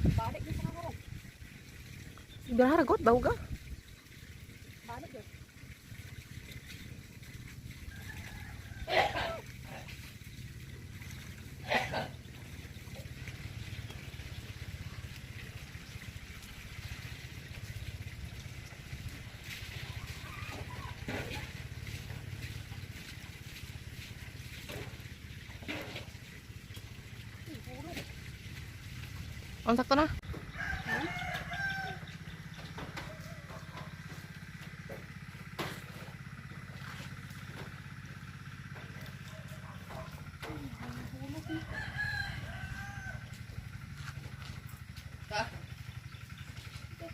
Balik ni sa karon. Berharagot bau ga. Balik yun. Ang sakto na.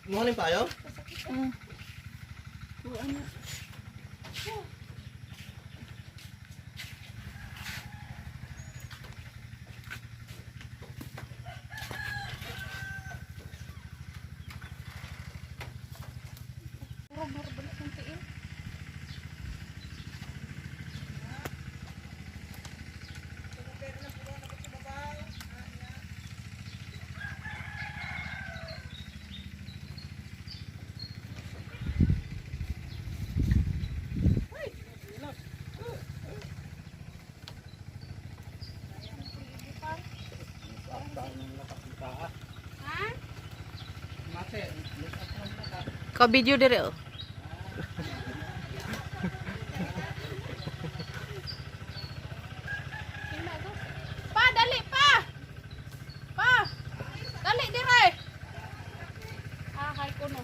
Morning pa yo? Puro marabalik ng tiil. Ha? Ka video dire oh. Pa, dali pa! Pa! Dali dire! Ah, hay ko no.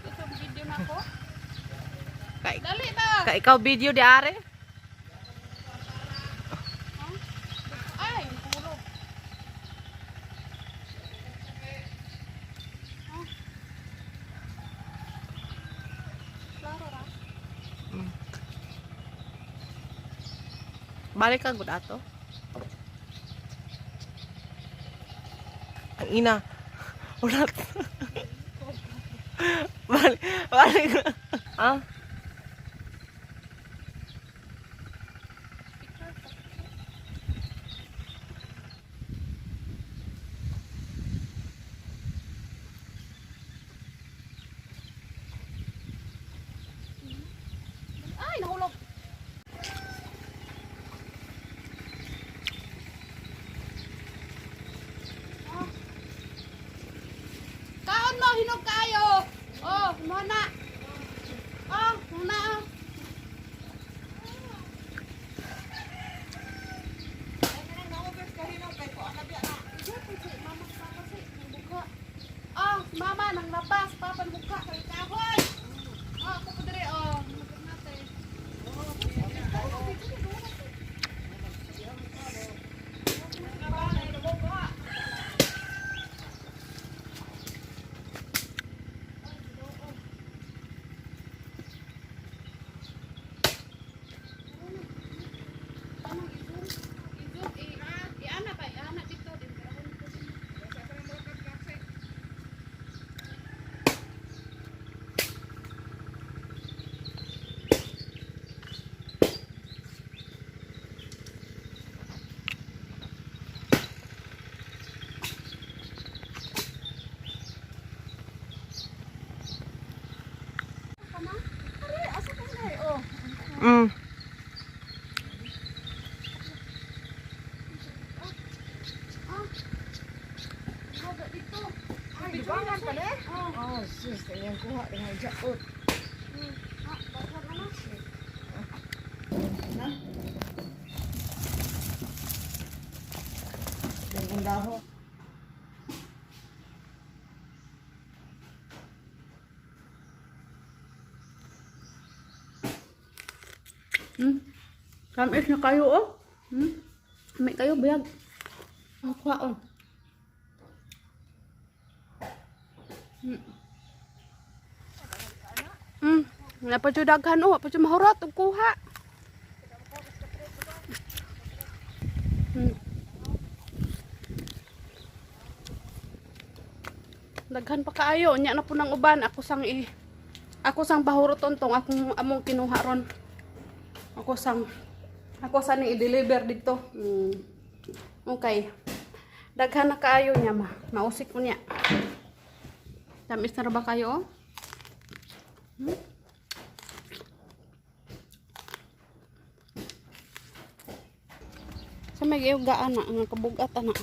Ito video na ko. Kay Dali ta! ka ikaw video di are. Ay, puro. Klaro ra. Balik ka gud ato. Ang ina. Ulat. balik, balik. Ah, Ay, nahulog. Kaon mo, hinog kayo. Oh, muna. Oh, muna. Oh, si mama nang labas, papa nang buka kay kahoy. Oh, ako po dire oh, magod natin. mm. Bibangan pa le? Oh, sis, kanyang kuha dengan jakut. Yang undaho. Kamis na kayo oh. May kayo bayag. Ang kwaon. Napadyudaghan oh, padyud mahurot og kuha. Daghan pa kaayo, nya na po nang uban ako sang bahuroton tong akong among kinuha ron. Ako sang ni i-deliver dito. Okay. Daghan na kaayo niya ma. Mausik ko niya. Tamis na ra ba kayo? Hmm? Sa may gaan na, ang kabugat na.